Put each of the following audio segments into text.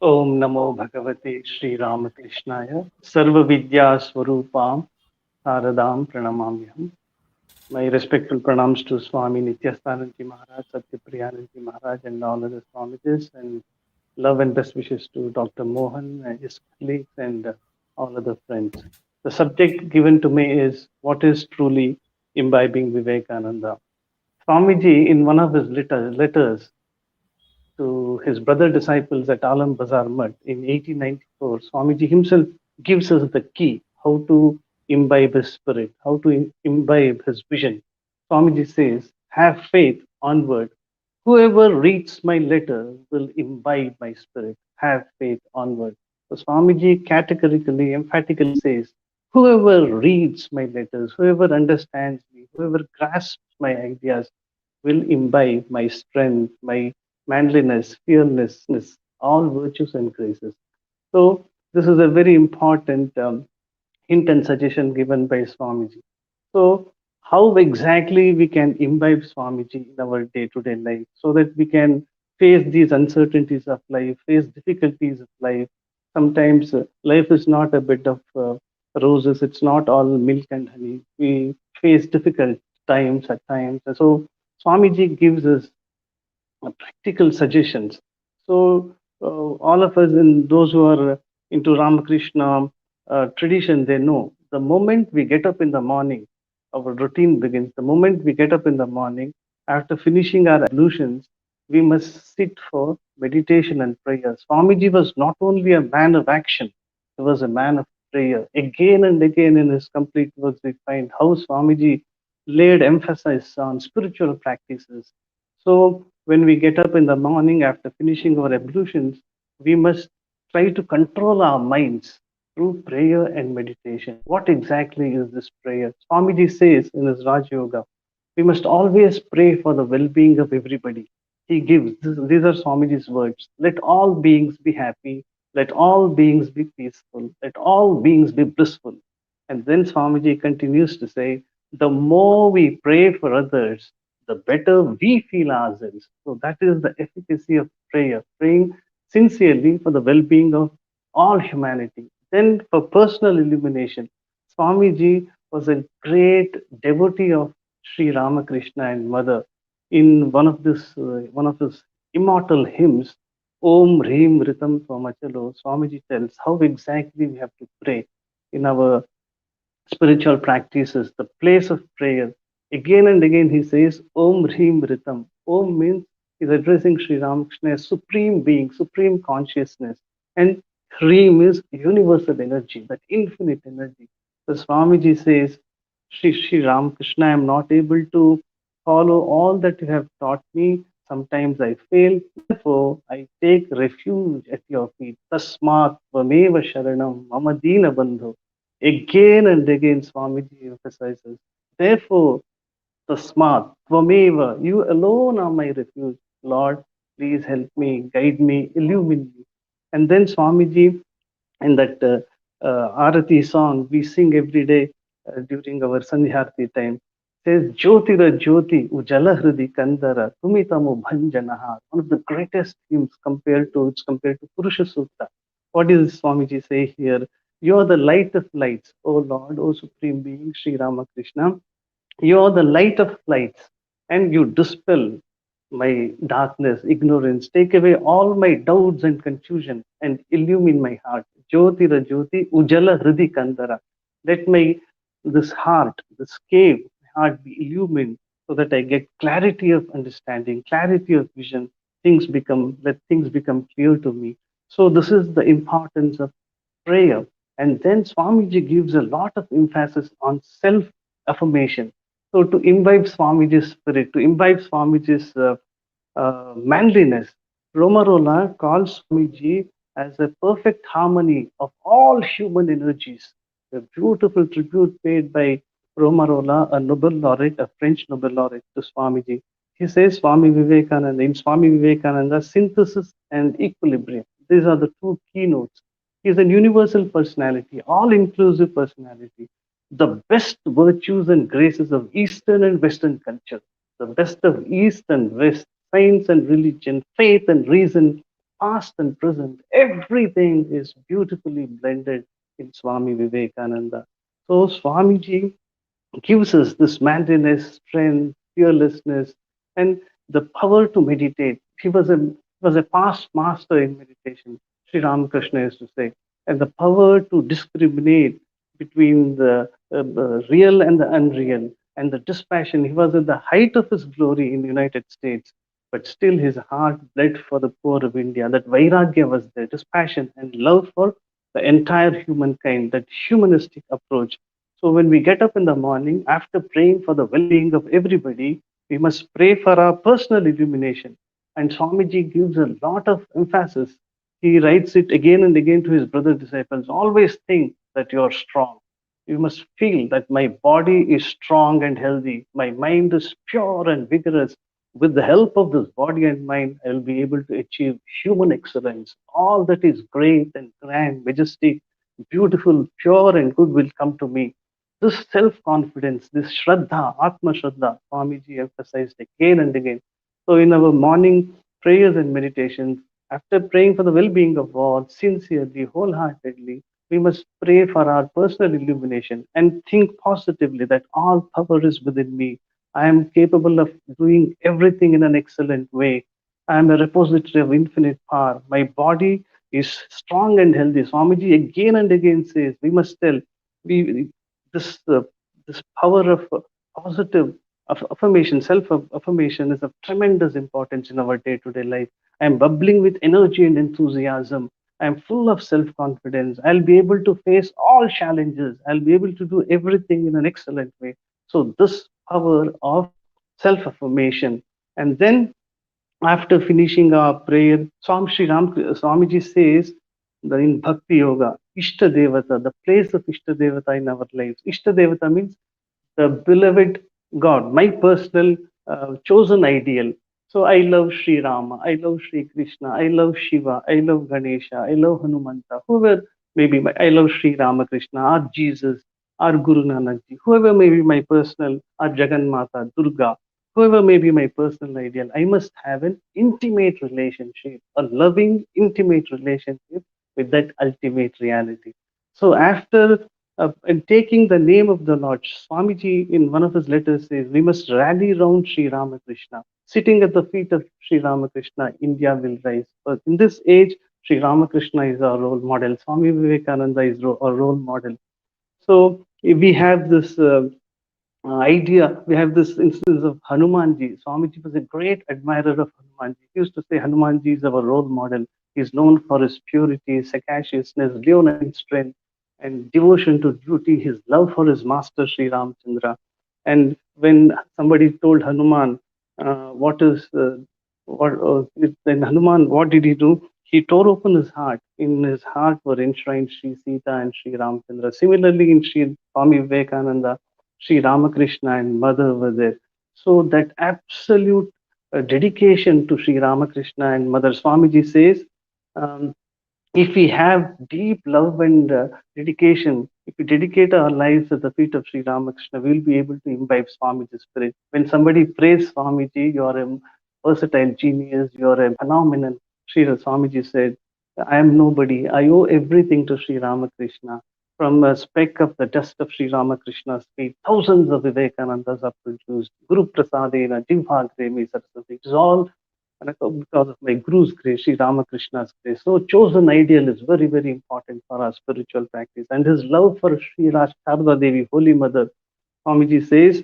Om Namo Bhagavate Sri Ramakrishnaya Sarva Vidya Swarupam Saradam Pranamamyam. My respectful pranams to Swami Nityastananji Maharaj, Satyapriyananji Maharaj, and all other Swamijis, and love and best wishes to Dr. Mohan and his colleagues and all other friends. The subject given to me is what is truly imbibing Vivekananda. Swamiji, in one of his letters to his brother disciples at Alam Bazar Mutt in 1894, Swamiji himself gives us the key how to imbibe his spirit, how to imbibe his vision. Swamiji says, have faith onward. Whoever reads my letter will imbibe my spirit. Have faith onward. So Swamiji categorically, emphatically says, whoever reads my letters, whoever understands me, whoever grasps my ideas will imbibe my strength, my manliness, fearlessness, all virtues and graces. So, this is a very important hint and suggestion given by Swamiji. So, how exactly we can imbibe Swamiji in our day to day life so that we can face these uncertainties of life, face difficulties of life. Sometimes life is not a bed of roses, it's not all milk and honey. We face difficult times at times. So, Swamiji gives us practical suggestions. So all of us, and those who are into Ramakrishna tradition, they know the moment we get up in the morning, our routine begins. The moment we get up in the morning, after finishing our ablutions, we must sit for meditation and prayer. Swamiji was not only a man of action, he was a man of prayer. Again and again in his complete works, we find how Swamiji laid emphasis on spiritual practices. So when we get up in the morning after finishing our ablutions, we must try to control our minds through prayer and meditation. What exactly is this prayer? Swamiji says in his Raj Yoga, we must always pray for the well being of everybody. He gives, these are Swamiji's words, let all beings be happy, let all beings be peaceful, let all beings be blissful. And then Swamiji continues to say, the more we pray for others, the better we feel ourselves. So that is the efficacy of prayer, praying sincerely for the well-being of all humanity. Then for personal illumination, Swamiji was a great devotee of Sri Ramakrishna and Mother. In one of his immortal hymns, Om Hrim Ritam Swamachalo, Swamiji tells how exactly we have to pray in our spiritual practices, the place of prayer. Again and again, he says, Om Hrim Ritam. Om means he's addressing Sri Ramakrishna as supreme being, supreme consciousness. And Hrim is universal energy, that infinite energy. So Swamiji says, Sri Ramakrishna, I am not able to follow all that you have taught me. Sometimes I fail. Therefore, I take refuge at your feet. Tasmat Vameva Sharanam Mama Dina Bandhu. Again and again, Swamiji emphasizes, therefore, Tasmat, Tvameva, you alone are my refuge. Lord, please help me, guide me, illumine me. And then Swamiji, in that Arati song we sing every day during our Sandhyarti time, says, Jyotira Jyoti Ujala Hridi Kandara Tumitamu Bhanjanaha. One of the greatest hymns compared to Purusha Sutta. What does Swamiji say here? You are the light of lights, O Lord, O Supreme Being, Sri Ramakrishna. You are the light of lights, and you dispel my darkness, ignorance, take away all my doubts and confusion, and illumine my heart. Jyotira Jyoti Ujala Hridi Kandara. Let my this heart, this cave, my heart be illumined so that I get clarity of understanding, clarity of vision. Let things become clear to me. So this is the importance of prayer. And then Swamiji gives a lot of emphasis on self affirmation. So, to imbibe Swamiji's spirit, to imbibe Swamiji's manliness, Romarola calls Swamiji as a perfect harmony of all human energies. A beautiful tribute paid by Romarola, a Nobel laureate, a French Nobel laureate, to Swamiji. He says Swami Vivekananda, in Swami Vivekananda, synthesis and equilibrium. These are the two keynotes. He is a universal personality, all inclusive personality, the best virtues and graces of Eastern and Western culture, the best of East and West, science and religion, faith and reason, past and present, everything is beautifully blended in Swami Vivekananda. So Swamiji gives us this manliness, strength, fearlessness, and the power to meditate. He was a past master in meditation. Sri Ramakrishna used to say, and the power to discriminate between the real and the unreal, and the dispassion. He was at the height of his glory in the United States, but still his heart bled for the poor of India. That vairagya was there, dispassion and love for the entire humankind. That humanistic approach. So when we get up in the morning, after praying for the well-being of everybody, we must pray for our personal illumination. And Swamiji gives a lot of emphasis. He writes it again and again to his brother disciples. Always think that you are strong. You must feel that my body is strong and healthy. My mind is pure and vigorous. With the help of this body and mind, I will be able to achieve human excellence. All that is great and grand, majestic, beautiful, pure, and good will come to me. This self-confidence, this Shraddha, Atma Shraddha, Swamiji emphasized again and again. So in our morning prayers and meditations, after praying for the well-being of all, sincerely, wholeheartedly, we must pray for our personal illumination and think positively that all power is within me. I am capable of doing everything in an excellent way. I am a repository of infinite power. My body is strong and healthy. Swamiji again and again says, we must tell, we this this power of positive affirmation, self affirmation is of tremendous importance in our day to day life. I am bubbling with energy and enthusiasm. I am full of self confidence. I'll be able to face all challenges. I'll be able to do everything in an excellent way. So, this power of self affirmation. And then, after finishing our prayer, Swamiji says that in Bhakti Yoga, Ishta Devata, the place of Ishta Devata in our lives. Ishta Devata means the beloved God, my personal chosen ideal. So I love Sri Rama, I love Sri Krishna, I love Shiva, I love Ganesha, I love Hanumanta, whoever may be I love Sri Ramakrishna, or Jesus, or Guru Nanak Ji, whoever may be my personal, or Jagan Mata, Durga, whoever may be my personal ideal. I must have an intimate relationship, a loving, intimate relationship with that ultimate reality. So after and taking the name of the Lord, Swamiji in one of his letters says, we must rally round Sri Ramakrishna. Sitting at the feet of Sri Ramakrishna, India will rise. But in this age, Sri Ramakrishna is our role model. Swami Vivekananda is our role model. So we have this idea, we have this instance of Hanumanji. Swamiji was a great admirer of Hanumanji. He used to say Hanumanji is our role model. He is known for his purity, sagaciousness, leonine strength, and devotion to duty, his love for his master Sri Ramchandra. And when somebody told Hanuman, what is what then Hanuman, what did he do? He tore open his heart. In his heart were enshrined Sri Sita and Sri Ramchandra. Similarly, in Sri Swami Vivekananda, Sri Ramakrishna and Mother were there. So that absolute dedication to Sri Ramakrishna and Mother, Swamiji says, um, if we have deep love and dedication, if we dedicate our lives at the feet of Sri Ramakrishna, we'll be able to imbibe Swamiji's spirit. When somebody prays Swamiji, you are a versatile genius, you are a phenomenon. Sri Swamiji said, I am nobody. I owe everything to Sri Ramakrishna. From a speck of the dust of Sri Ramakrishna's feet, thousands of Vivekanandas are produced. Guru Prasadena, Jivhagre Me Saraswati. It is all because of my Guru's grace, Sri Ramakrishna's grace. So, chosen ideal is very, very important for our spiritual practice. And his love for Sri Sharda Devi, Holy Mother, Swamiji says,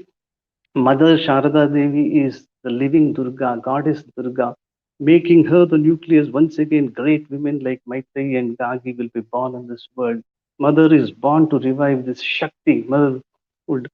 Mother Sharada Devi is the living Durga, Goddess Durga, making her the nucleus. Once again, great women like Maitreyi and Gagi will be born in this world. Mother is born to revive this Shakti. Motherhood.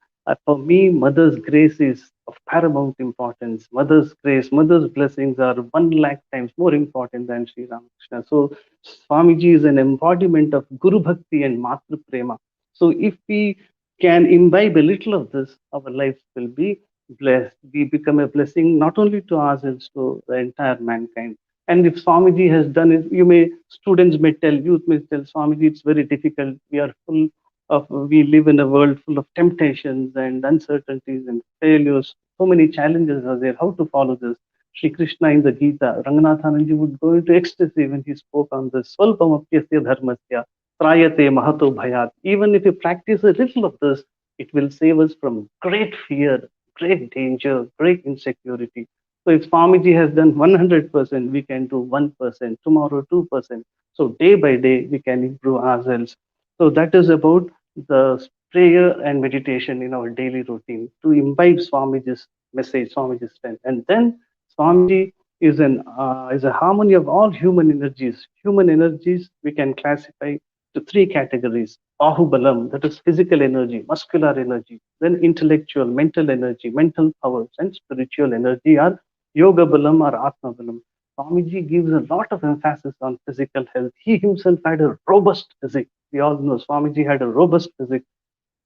For me, Mother's grace is of paramount importance. Mother's grace, Mother's blessings are 1 lakh times more important than Sri Ramakrishna. So, Swamiji is an embodiment of Guru Bhakti and Matru Prema. So, if we can imbibe a little of this, our lives will be blessed. We become a blessing not only to ourselves, to the entire mankind. And if Swamiji has done it, students may tell, youth may tell, Swamiji, it's very difficult. We live in a world full of temptations and uncertainties and failures. So many challenges are there. How to follow this? Sri Krishna in the Gita, Ranganathananji would go into ecstasy when he spoke on this. Swalpamapyasya dharmasya, trayate mahato bhayat. Even if you practice a little of this, it will save us from great fear, great danger, great insecurity. So if Swamiji has done 100%, we can do 1%, tomorrow 2%. So day by day, we can improve ourselves. So that is about the prayer and meditation in our daily routine to imbibe Swamiji's message, Swamiji's strength. And then Swamiji is a harmony of all human energies. Human energies we can classify to three categories: Bahubalam, that is physical energy, muscular energy; then intellectual, mental energy, mental powers; and spiritual energy are Yoga Balam or Atma Balam. Swamiji gives a lot of emphasis on physical health. He himself had a robust physique. We all know Swamiji had a robust physique.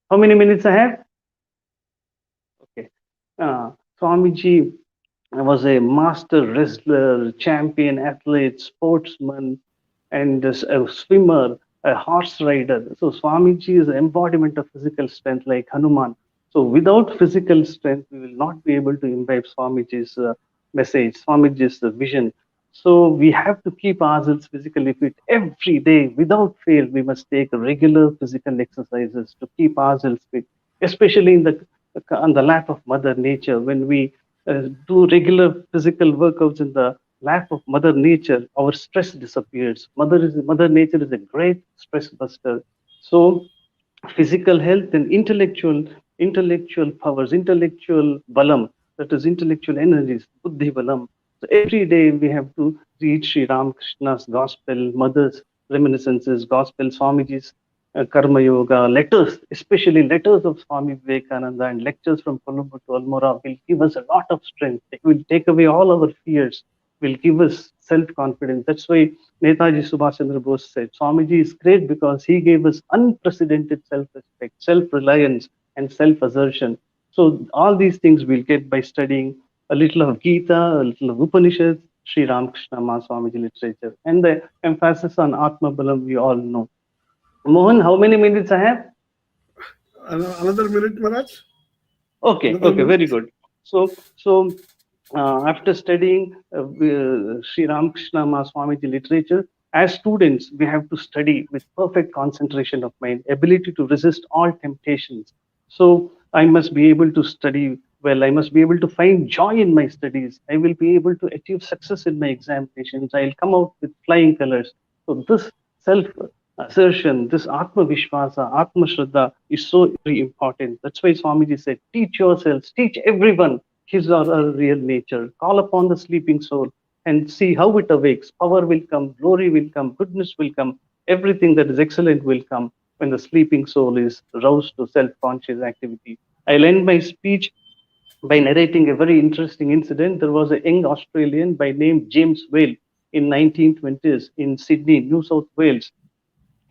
How many minutes I have? Okay. Swamiji was a master wrestler, champion athlete, sportsman, and a swimmer, a horse rider. So Swamiji is the embodiment of physical strength like Hanuman. So without physical strength, we will not be able to imbibe Swamiji's message, Swamiji's vision. So we have to keep ourselves physically fit every day without fail. We must take regular physical exercises to keep ourselves fit, especially in the on the lap of Mother Nature. When we do regular physical workouts in the lap of Mother Nature, our stress disappears. Mother Nature is a great stress buster. So physical health and intellectual powers, intellectual balam, that is intellectual energies, buddhi balam. So every day we have to read Sri Ramakrishna's gospel, Mother's reminiscences, gospel, Swamiji's karma yoga, letters, especially letters of Swami Vivekananda and lectures from Colombo to Almora will give us a lot of strength. It will take away all our fears, will give us self-confidence. That's why Netaji Subhash Chandra Bose said, Swamiji is great because he gave us unprecedented self-respect, self-reliance, and self-assertion. So all these things we'll get by studying a little of Gita, a little of Upanishads, Sri Ramakrishna Maha Swamiji literature, and the emphasis on Atma Balam we all know. Mohan, how many minutes I have? Another minute, Maharaj. Okay, Another okay, very minute. good. So after studying Sri Ramakrishna Maha Swamiji literature, as students, we have to study with perfect concentration of mind, ability to resist all temptations. So I must be able to study well. I must be able to find joy in my studies. I will be able to achieve success in my examinations. I'll come out with flying colors. So this self assertion, this Atma Vishwasa, Atma Shraddha is so very important. That's why Swamiji said, teach yourselves, teach everyone his or her real nature. Call upon the sleeping soul and see how it awakes. Power will come, glory will come, goodness will come, everything that is excellent will come when the sleeping soul is roused to self conscious activity. I'll end my speech by narrating a very interesting incident. There was a young Australian by name James Whale in 1920s in Sydney, New South Wales.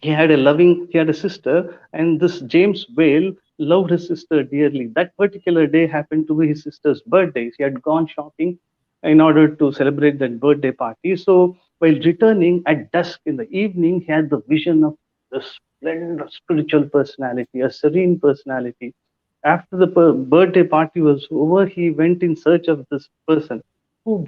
He had a sister, and this James Whale loved his sister dearly. That particular day happened to be his sister's birthday. He had gone shopping in order to celebrate that birthday party. So while returning at dusk in the evening, he had the vision of the splendid spiritual personality, a serene personality. After the birthday party was over, he went in search of this person. Who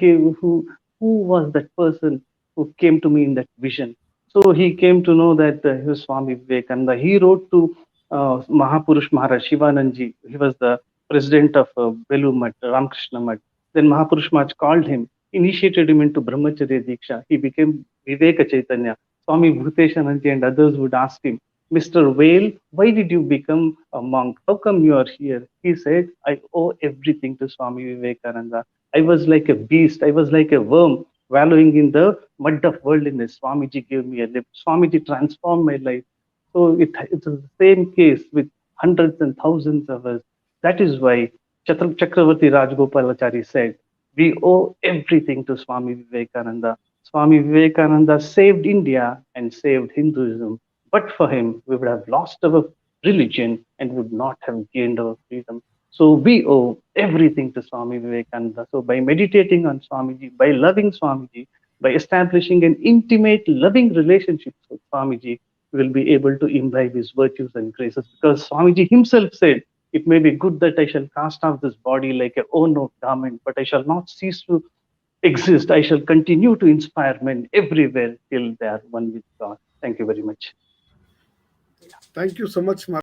was that person who came to me in that vision? So he came to know that he was Swami Vivekananda. He wrote to Mahapurush Maharaj Shivananji. He was the president of Belu Mat, Ramakrishna Mat. Then Mahapurush Maharaj called him, initiated him into Brahmacharya Diksha. He became Viveka Chaitanya. Swami Bhuteshananji and others would ask him, Mr. Whale, why did you become a monk? How come you are here? He said, I owe everything to Swami Vivekananda. I was like a beast. I was like a worm wallowing in the mud of worldliness. Swamiji gave me a lift. Swamiji transformed my life. So it's the same case with hundreds and thousands of us. That is why Chakravarti Rajgopalachari said, we owe everything to Swami Vivekananda. Swami Vivekananda saved India and saved Hinduism. But for him, we would have lost our religion and would not have gained our freedom. So we owe everything to Swami Vivekananda. So by meditating on Swamiji, by loving Swamiji, by establishing an intimate, loving relationship with Swamiji, we will be able to imbibe his virtues and graces. Because Swamiji himself said, it may be good that I shall cast off this body like a worn out garment, but I shall not cease to exist, I shall continue to inspire men everywhere till they are one with God. Thank you very much. Thank you so much, Maharaj.